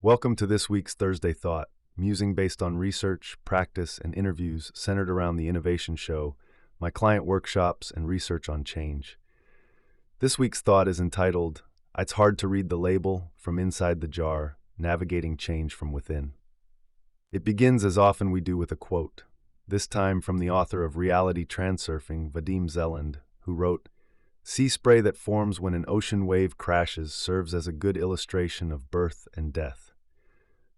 Welcome to this week's Thursday Thought, musing based on research, practice, and interviews centered around the Innovation Show, my client workshops, and research on change. This week's thought is entitled, It's Hard to Read the Label from Inside the Jar, Navigating Change from Within. It begins as often we do with a quote, this time from the author of Reality Transurfing, Vadim Zeland, who wrote, "Sea spray that forms when an ocean wave crashes serves as a good illustration of birth and death.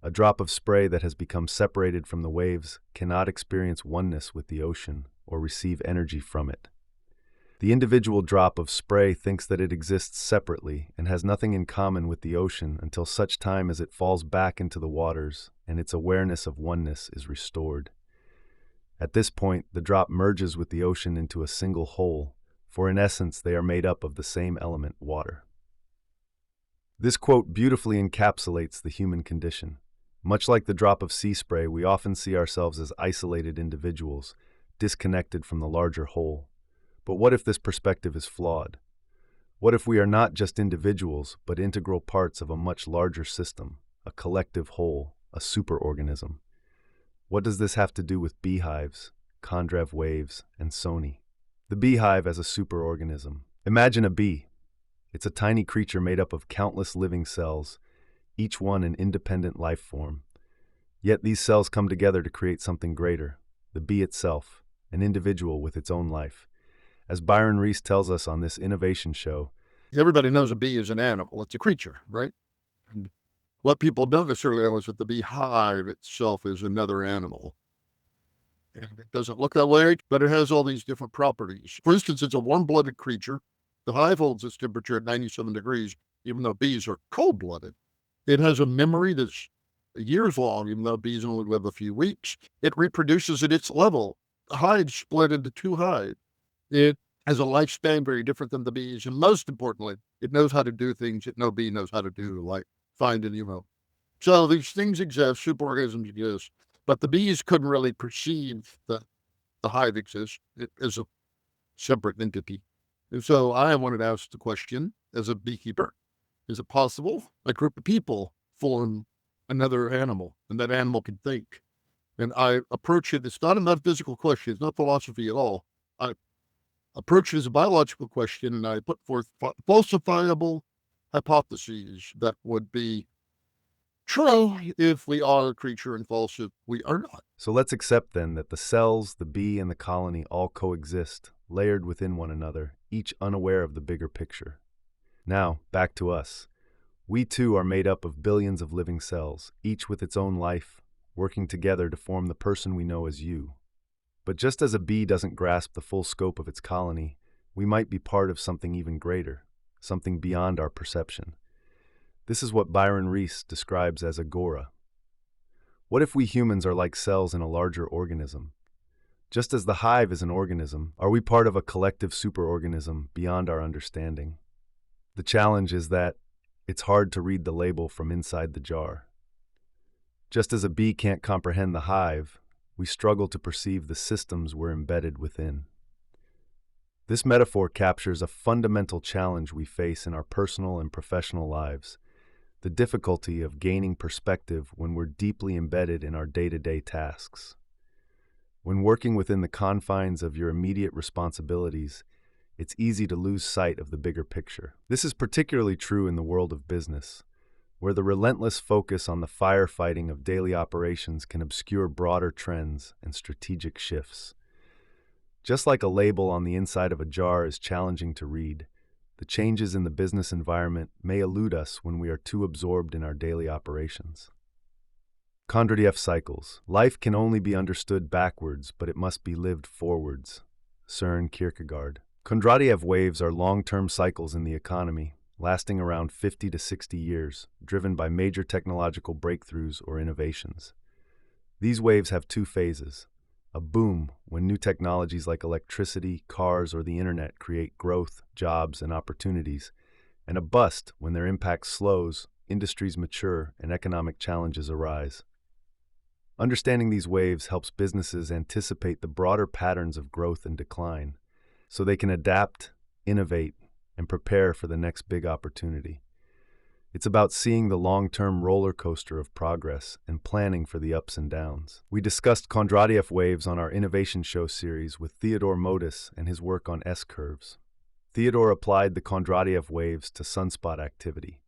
A drop of spray that has become separated from the waves cannot experience oneness with the ocean or receive energy from it. The individual drop of spray thinks that it exists separately and has nothing in common with the ocean until such time as it falls back into the waters and its awareness of oneness is restored. At this point, the drop merges with the ocean into a single whole, for in essence they are made up of the same element, water." This quote beautifully encapsulates the human condition. Much like the drop of sea spray, we often see ourselves as isolated individuals, disconnected from the larger whole. But what if this perspective is flawed? What if we are not just individuals, but integral parts of a much larger system, a collective whole, a superorganism? What does this have to do with beehives, Kondratiev waves, and Sony? The beehive as a superorganism. Imagine a bee. It's a tiny creature made up of countless living cells, each one an independent life form. Yet these cells come together to create something greater, the bee itself, an individual with its own life. As Byron Reese tells us on this Innovation Show, everybody knows a bee is an animal. It's a creature, right? And what people don't necessarily know is that the beehive itself is another animal. And it doesn't look that way, but it has all these different properties. For instance, it's a warm-blooded creature. The hive holds its temperature at 97 degrees, even though bees are cold-blooded. It has a memory that's years long, even though bees only live a few weeks. It reproduces at its level. The hive's split into two hives. It has a lifespan very different than the bees, and most importantly, it knows how to do things that no bee knows how to do, like find and So these things exist, superorganisms exist, but the bees couldn't really perceive that the hive exists as a separate entity. And so I wanted to ask the question, as a beekeeper, is it possible a group of people form another animal, and that animal can think? And I approach it, it's not a metaphysical question, it's not philosophy at all. I approach it as a biological question, and I put forth falsifiable hypotheses that would be true if we are a creature and false if we are not. So let's accept then that the cells, the bee, and the colony all coexist, layered within one another, each unaware of the bigger picture. Now, back to us. We too are made up of billions of living cells, each with its own life, working together to form the person we know as you. But just as a bee doesn't grasp the full scope of its colony, we might be part of something even greater, something beyond our perception. This is what Byron Reese describes as agora. What if we humans are like cells in a larger organism? Just as the hive is an organism, are we part of a collective superorganism beyond our understanding? The challenge is that it's hard to read the label from inside the jar. Just as a bee can't comprehend the hive, we struggle to perceive the systems we're embedded within. This metaphor captures a fundamental challenge we face in our personal and professional lives, the difficulty of gaining perspective when we're deeply embedded in our day-to-day tasks. When working within the confines of your immediate responsibilities, it's easy to lose sight of the bigger picture. This is particularly true in the world of business, where the relentless focus on the firefighting of daily operations can obscure broader trends and strategic shifts. Just like a label on the inside of a jar is challenging to read, the changes in the business environment may elude us when we are too absorbed in our daily operations. Kondratiev cycles. Life can only be understood backwards, but it must be lived forwards. Søren Kierkegaard. Kondratiev waves are long-term cycles in the economy, lasting around 50 to 60 years, driven by major technological breakthroughs or innovations. These waves have two phases. A boom, when new technologies like electricity, cars, or the internet create growth, jobs, and opportunities, and a bust, when their impact slows, industries mature, and economic challenges arise. Understanding these waves helps businesses anticipate the broader patterns of growth and decline, so they can adapt, innovate, and prepare for the next big opportunity. It's about seeing the long-term roller coaster of progress and planning for the ups and downs. We discussed Kondratiev waves on our Innovation Show series with Theodore Modis and his work on S-curves. Theodore applied the Kondratiev waves to sunspot activity.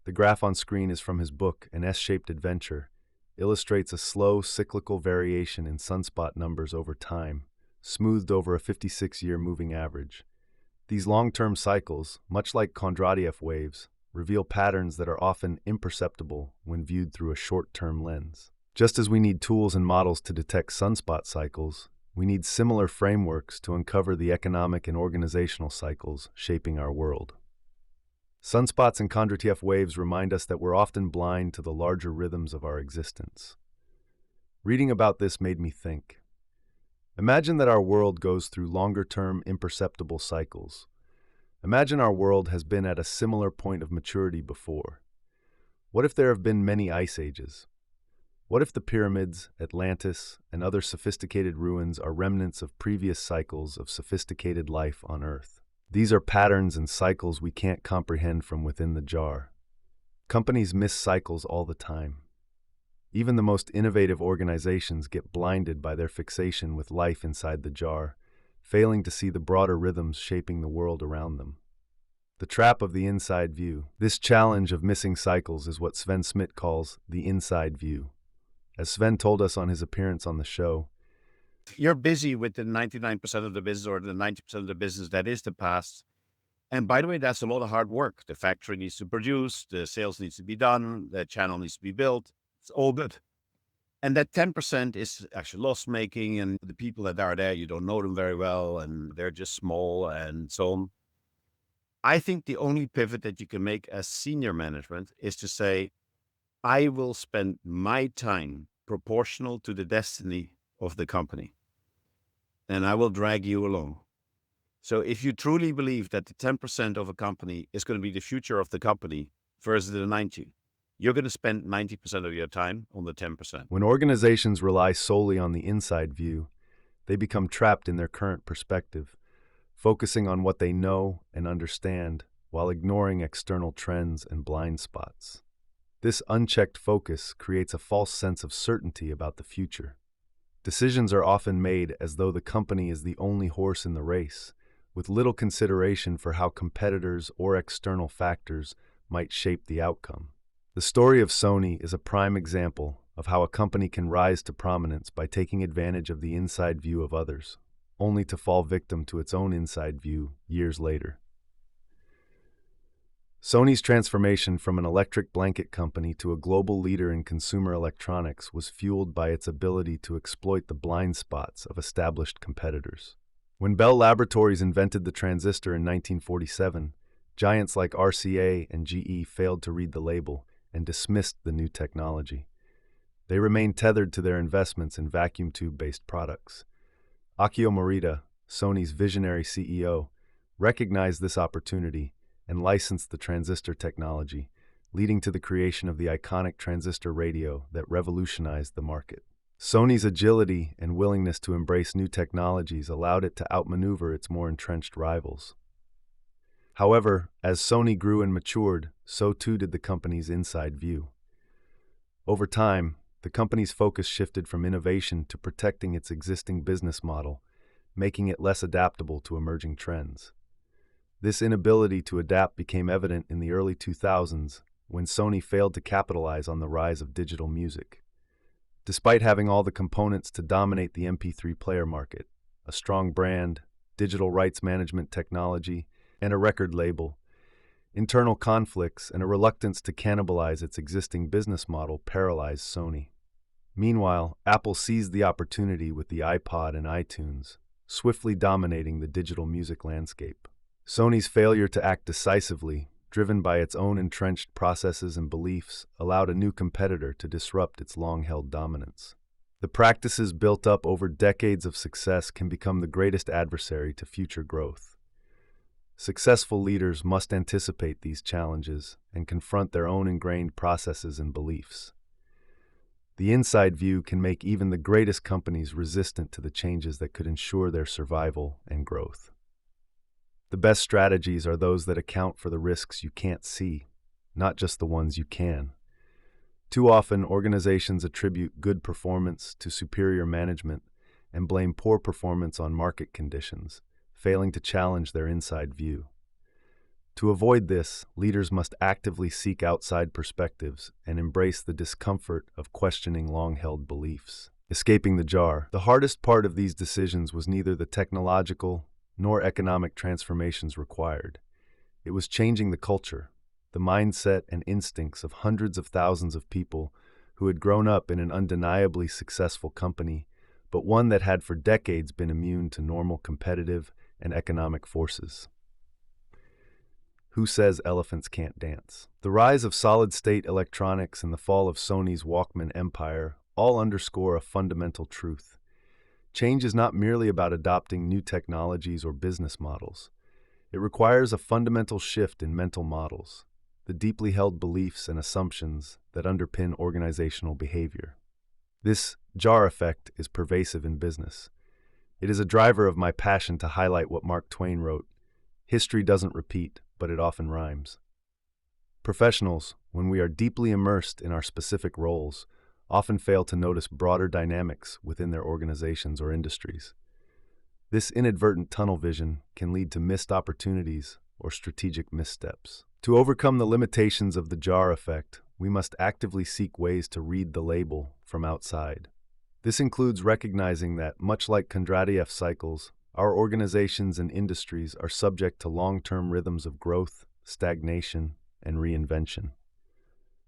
The graph on screen is from his book, An S-Shaped Adventure, illustrates a slow, cyclical variation in sunspot numbers over time, smoothed over a 56-year moving average. These long-term cycles, much like Kondratiev waves, reveal patterns that are often imperceptible when viewed through a short-term lens. Just as we need tools and models to detect sunspot cycles, we need similar frameworks to uncover the economic and organizational cycles shaping our world. Sunspots and Kondratiev waves remind us that we're often blind to the larger rhythms of our existence. Reading about this made me think. Imagine that our world goes through longer-term, imperceptible cycles. Imagine our world has been at a similar point of maturity before. What if there have been many ice ages? What if the pyramids, Atlantis, and other sophisticated ruins are remnants of previous cycles of sophisticated life on Earth? These are patterns and cycles we can't comprehend from within the jar. Companies miss cycles all the time. Even the most innovative organizations get blinded by their fixation with life inside the jar, failing to see the broader rhythms shaping the world around them. The trap of the inside view. This challenge of missing cycles is what Sven Smith calls the inside view. As Sven told us on his appearance on the show, you're busy with the 99% of the business or the 90% of the business that is the past. And by the way, that's a lot of hard work. The factory needs to produce, the sales needs to be done, the channel needs to be built. It's all good. And that 10% is actually loss-making, and the people that are there, you don't know them very well, and they're just small and so on. I think the only pivot that you can make as senior management is to say, I will spend my time proportional to the destiny of the company, and I will drag you along. So if you truly believe that the 10% of a company is going to be the future of the company versus the 90%, you're going to spend 90% of your time on the 10%. When organizations rely solely on the inside view, they become trapped in their current perspective, focusing on what they know and understand while ignoring external trends and blind spots. This unchecked focus creates a false sense of certainty about the future. Decisions are often made as though the company is the only horse in the race, with little consideration for how competitors or external factors might shape the outcome. The story of Sony is a prime example of how a company can rise to prominence by taking advantage of the inside view of others, only to fall victim to its own inside view years later. Sony's transformation from an electric blanket company to a global leader in consumer electronics was fueled by its ability to exploit the blind spots of established competitors. When Bell Laboratories invented the transistor in 1947, giants like RCA and GE failed to read the label and dismissed the new technology. They remained tethered to their investments in vacuum tube-based products. Akio Morita, Sony's visionary CEO, recognized this opportunity and licensed the transistor technology, leading to the creation of the iconic transistor radio that revolutionized the market. Sony's agility and willingness to embrace new technologies allowed it to outmaneuver its more entrenched rivals. However, as Sony grew and matured, so too did the company's inside view. Over time, the company's focus shifted from innovation to protecting its existing business model, making it less adaptable to emerging trends. This inability to adapt became evident in the early 2000s when Sony failed to capitalize on the rise of digital music. Despite having all the components to dominate the MP3 player market, a strong brand, digital rights management technology, and a record label, internal conflicts and a reluctance to cannibalize its existing business model paralyzed Sony. Meanwhile, Apple seized the opportunity with the iPod and iTunes, swiftly dominating the digital music landscape. Sony's failure to act decisively, driven by its own entrenched processes and beliefs, allowed a new competitor to disrupt its long-held dominance. The practices built up over decades of success can become the greatest adversary to future growth. Successful leaders must anticipate these challenges and confront their own ingrained processes and beliefs. The inside view can make even the greatest companies resistant to the changes that could ensure their survival and growth. The best strategies are those that account for the risks you can't see, not just the ones you can. Too often, organizations attribute good performance to superior management and blame poor performance on market conditions, failing to challenge their inside view. To avoid this, leaders must actively seek outside perspectives and embrace the discomfort of questioning long-held beliefs. Escaping the jar. The hardest part of these decisions was neither the technological nor economic transformations required. It was changing the culture, the mindset and instincts of hundreds of thousands of people who had grown up in an undeniably successful company, but one that had for decades been immune to normal competitive and economic forces. Who says elephants can't dance? The rise of solid-state electronics and the fall of Sony's Walkman empire all underscore a fundamental truth. Change is not merely about adopting new technologies or business models. It requires a fundamental shift in mental models, the deeply held beliefs and assumptions that underpin organizational behavior. This jar effect is pervasive in business. It is a driver of my passion to highlight what Mark Twain wrote: "History doesn't repeat, but it often rhymes." Professionals, when we are deeply immersed in our specific roles, often fail to notice broader dynamics within their organizations or industries. This inadvertent tunnel vision can lead to missed opportunities or strategic missteps. To overcome the limitations of the jar effect, we must actively seek ways to read the label from outside. This includes recognizing that, much like Kondratiev cycles, our organizations and industries are subject to long-term rhythms of growth, stagnation, and reinvention.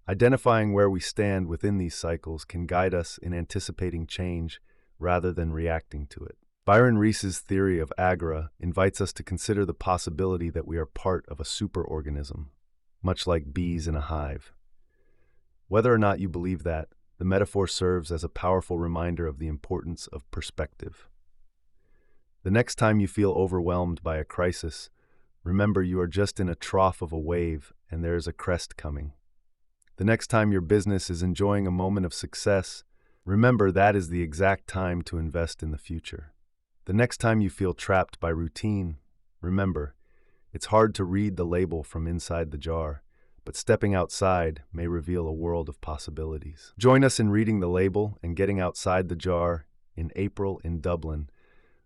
Identifying where we stand within these cycles can guide us in anticipating change rather than reacting to it. Byron Reese's theory of agra invites us to consider the possibility that we are part of a superorganism, much like bees in a hive. Whether or not you believe that, the metaphor serves as a powerful reminder of the importance of perspective. The next time you feel overwhelmed by a crisis, remember you are just in a trough of a wave and there is a crest coming. The next time your business is enjoying a moment of success, remember that is the exact time to invest in the future. The next time you feel trapped by routine, remember, it's hard to read the label from inside the jar, but stepping outside may reveal a world of possibilities. Join us in reading the label and getting outside the jar in April in Dublin,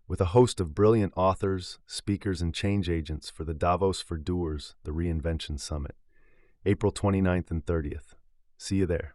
with a host of brilliant authors, speakers, and change agents for the Davos for Doers, the Reinvention Summit, April 29th and 30th. See you there.